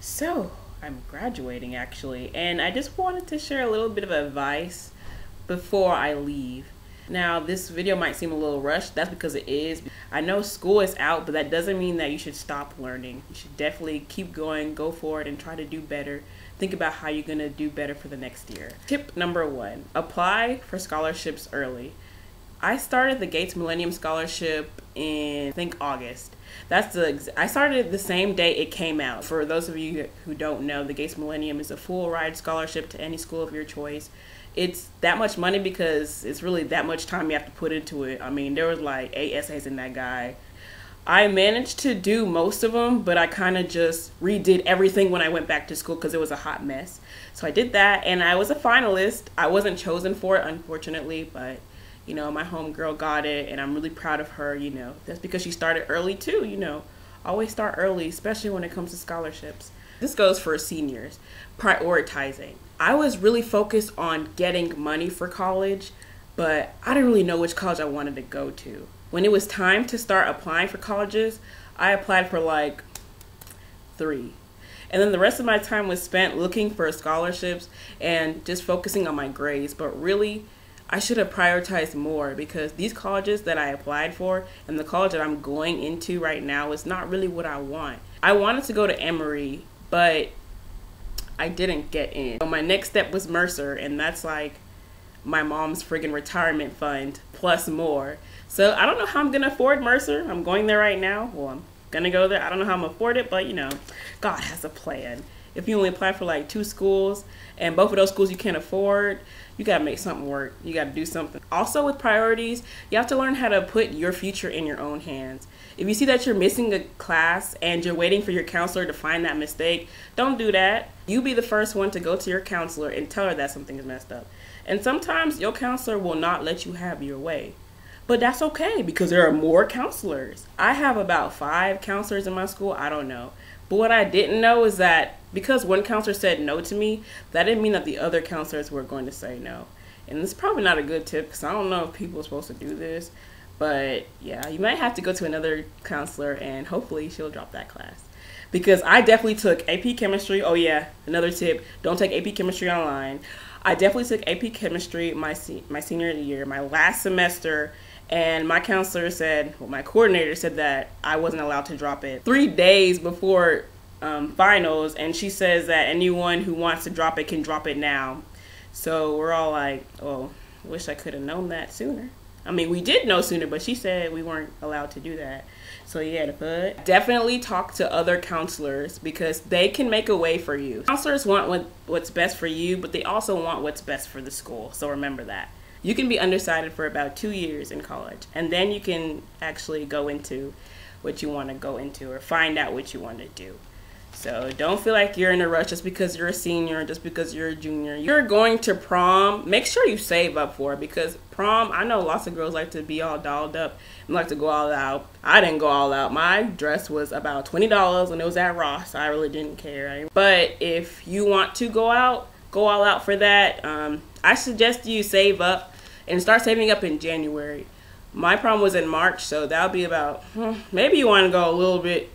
So, I'm graduating actually, and I just wanted to share a little bit of advice before I leave. Now, this video might seem a little rushed. That's because it is. I know school is out, but that doesn't mean that you should stop learning. You should definitely keep going, go for it, and try to do better. Think about how you're going to do better for the next year. Tip number 1, apply for scholarships early. I started the Gates Millennium Scholarship in, I think, August. I started the same day it came out. For those of you who don't know, the Gates Millennium is a full ride scholarship to any school of your choice. It's that much money because it's really that much time you have to put into it. I mean, there was like 8 essays in that guy. I managed to do most of them, but I kind of just redid everything when I went back to school because it was a hot mess. So I did that, and I was a finalist. I wasn't chosen for it, unfortunately, but you know, my homegirl got it, and I'm really proud of her. You know, that's because she started early too. You know, always start early, especially when it comes to scholarships. This goes for seniors. Prioritizing. I was really focused on getting money for college, but I didn't really know which college I wanted to go to. When it was time to start applying for colleges, I applied for like 3. And then the rest of my time was spent looking for scholarships and just focusing on my grades. But really, I should have prioritized more because these colleges that I applied for and the college that I'm going into right now is not really what I want. I wanted to go to Emory, but I didn't get in. So my next step was Mercer, and that's like my mom's friggin' retirement fund plus more. So I don't know how I'm gonna afford Mercer. I'm going there right now. Well, I'm gonna go there. I don't know how I'm gonna afford it, but you know, God has a plan. If you only apply for like 2 schools and both of those schools you can't afford, you gotta make something work. You gotta do something. Also with priorities, you have to learn how to put your future in your own hands. If you see that you're missing a class and you're waiting for your counselor to find that mistake, don't do that. You be the first one to go to your counselor and tell her that something is messed up. And sometimes your counselor will not let you have your way. But that's okay because there are more counselors. I have about 5 counselors in my school. I don't know. But what I didn't know is that because one counselor said no to me, that didn't mean that the other counselors were going to say no. And it's probably not a good tip because I don't know if people are supposed to do this. But yeah, you might have to go to another counselor and hopefully she'll drop that class. Because I definitely took AP Chemistry. Oh yeah, another tip, don't take AP Chemistry online. I definitely took AP Chemistry my senior year, my last semester. And my counselor said, well, my coordinator said that I wasn't allowed to drop it 3 days before finals. And she says that anyone who wants to drop it can drop it now. So we're all like, oh, wish I could have known that sooner. I mean, we did know sooner, but she said we weren't allowed to do that. So yeah, but definitely talk to other counselors because they can make a way for you. Counselors want what's best for you, but they also want what's best for the school. So remember that. You can be undecided for about 2 years in college, and then you can actually go into what you want to go into or find out what you want to do. So don't feel like you're in a rush just because you're a senior, just because you're a junior. You're going to prom, make sure you save up for it because prom, I know lots of girls like to be all dolled up and like to go all out. I didn't go all out. My dress was about $20 and it was at Ross. I really didn't care. But if you want to go all out for that. I suggest you save up and start saving up in January. My prom was in March, so that'll be about, maybe you want to go a little bit,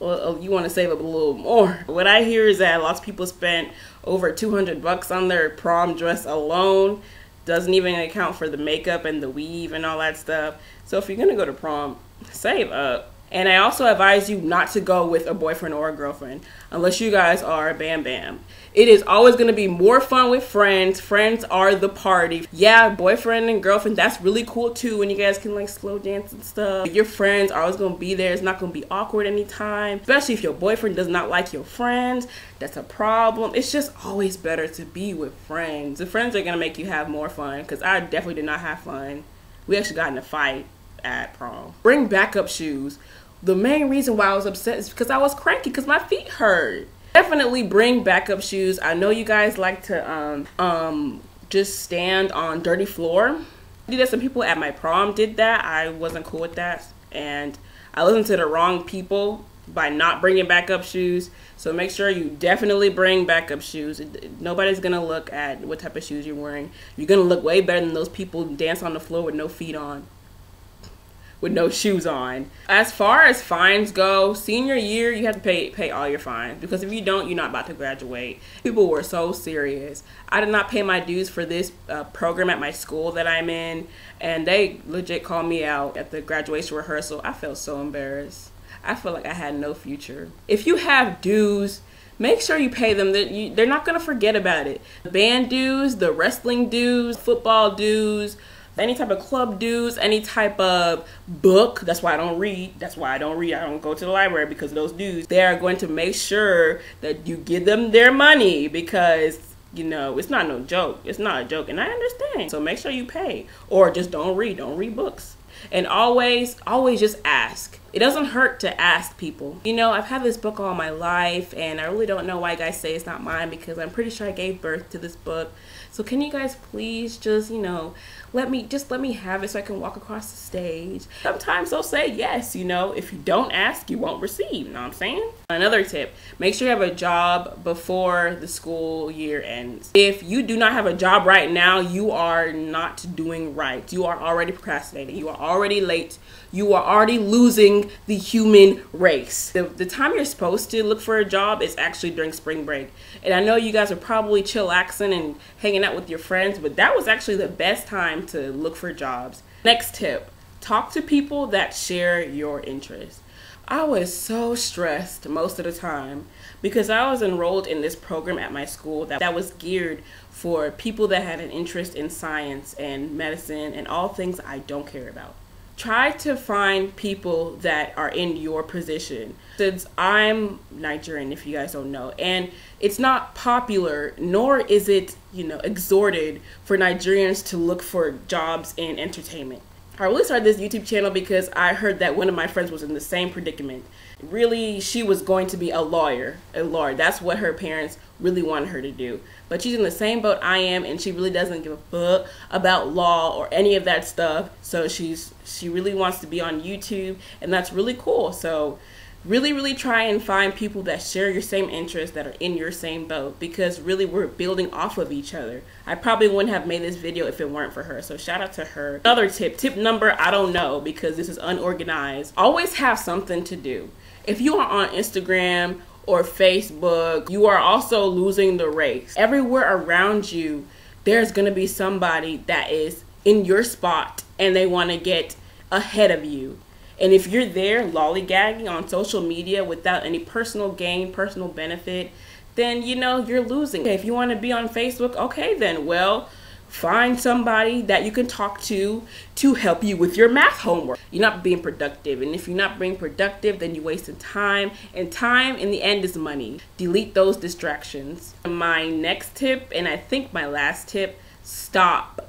you want to save up a little more. What I hear is that lots of people spent over $200 on their prom dress alone. Doesn't even account for the makeup and the weave and all that stuff. So if you're going to go to prom, save up. And I also advise you not to go with a boyfriend or a girlfriend unless you guys are bam bam. It is always going to be more fun with friends. Friends are the party. Yeah, boyfriend and girlfriend, that's really cool too when you guys can like slow dance and stuff. Your friends are always going to be there. It's not going to be awkward anytime. Especially if your boyfriend does not like your friends. That's a problem. It's just always better to be with friends. The friends are going to make you have more fun because I definitely did not have fun. We actually got in a fight at prom. Bring backup shoes. The main reason why I was upset is because I was cranky because my feet hurt. Definitely bring backup shoes. I know you guys like to just stand on dirty floor. Some people at my prom did that. I wasn't cool with that, and I listened to the wrong people by not bringing backup shoes. So make sure you definitely bring backup shoes. Nobody's gonna look at what type of shoes you're wearing. You're gonna look way better than those people who dance on the floor with no feet on. with no shoes on. As far as fines go, senior year, you have to pay all your fines, because if you don't, you're not about to graduate. People were so serious. I did not pay my dues for this program at my school that I'm in, and they legit called me out at the graduation rehearsal. I felt so embarrassed. I felt like I had no future. If you have dues, make sure you pay them. They're not going to forget about it. The band dues, the wrestling dues, football dues, any type of club dues, any type of book. That's why I don't read. I don't go to the library, because of those dues. They are going to make sure that you give them their money, because, you know, it's not no joke. It's not a joke, and I understand. So make sure you pay, or just don't read books. And always just ask. It doesn't hurt to ask people. You know, I've had this book all my life, and I really don't know why you guys say it's not mine, because I'm pretty sure I gave birth to this book. So can you guys please just, you know, let me have it so I can walk across the stage. Sometimes they'll say yes, you know. If you don't ask, you won't receive, you know what I'm saying? Another tip, make sure you have a job before the school year ends. If you do not have a job right now, you are not doing right. You are already procrastinating. You are already late. You are already losing the human race. The time you're supposed to look for a job is actually during spring break. And I know you guys are probably chillaxing and hanging out with your friends, but that was actually the best time to look for jobs. Next tip, talk to people that share your interests. I was so stressed most of the time because I was enrolled in this program at my school that was geared for people that had an interest in science and medicine and all things I don't care about. Try to find people that are in your position. Since I'm Nigerian, if you guys don't know, and it's not popular, nor is it, you know, exhorted for Nigerians to look for jobs in entertainment. I really started this YouTube channel because I heard that one of my friends was in the same predicament. Really, she was going to be a lawyer. That's what her parents really wanted her to do. But she's in the same boat I am, and she really doesn't give a fuck about law or any of that stuff. So she really wants to be on YouTube, and that's really cool. So really try and find people that share your same interests, that are in your same boat, because really we're building off of each other. I probably wouldn't have made this video if it weren't for her, so shout out to her. Another tip number, I don't know, because this is unorganized. Always have something to do. If you are on Instagram or Facebook, you are also losing the race. Everywhere around you, there's gonna be somebody that is in your spot and they wanna get ahead of you. And if you're there lollygagging on social media without any personal gain, personal benefit, then, you know, you're losing. Okay, if you want to be on Facebook, okay then, well, find somebody that you can talk to help you with your math homework. You're not being productive. And if you're not being productive, then you're wasting time. And time, in the end, is money. Delete those distractions. My next tip, and I think my last tip, stop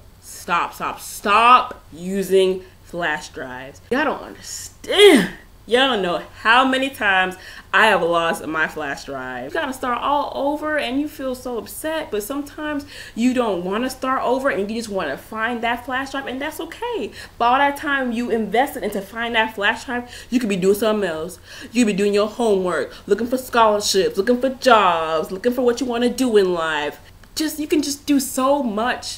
using flash drives. Y'all don't understand. Y'all don't know how many times I have lost my flash drive. You gotta start all over and you feel so upset, but sometimes you don't want to start over and you just want to find that flash drive, and that's okay. But all that time you invested into find that flash drive, you could be doing something else. You could be doing your homework, looking for scholarships, looking for jobs, looking for what you want to do in life. You can just do so much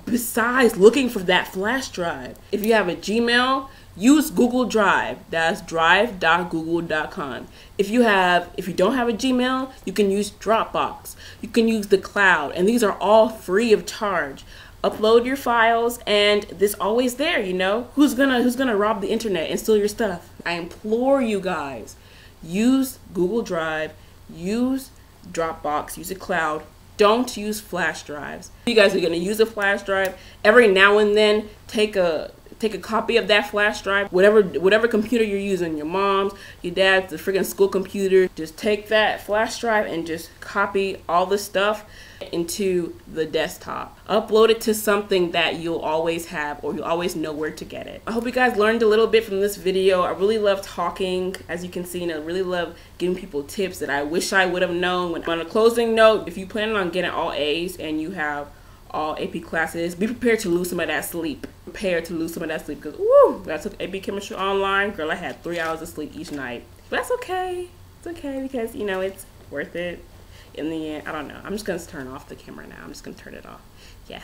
besides looking for that flash drive. If you have a Gmail, use Google Drive. That's drive.google.com. If you don't have a Gmail, you can use Dropbox. You can use the cloud, and these are all free of charge. Upload your files, and this always there, you know. Who's gonna rob the internet and steal your stuff? I implore you guys, use Google Drive, use Dropbox, use the cloud. Don't use flash drives. You guys are gonna use a flash drive. Every now and then, take a copy of that flash drive. Whatever computer you're using, your mom's, your dad's, the freaking school computer. Just take that flash drive and just copy all the stuff into the desktop. Upload it to something that you'll always have, or you'll always know where to get it. I hope you guys learned a little bit from this video. I really love talking, as you can see, and I really love giving people tips that I wish I would have known. On a closing note, if you plan on getting all A's and you have all AP classes, be prepared to lose some of that sleep. Because, woo, when I took AP chemistry online, girl, I had 3 hours of sleep each night. But that's okay. It's okay, because, you know, it's worth it in the end. I don't know. I'm just going to turn off the camera now. I'm just going to turn it off. Yeah.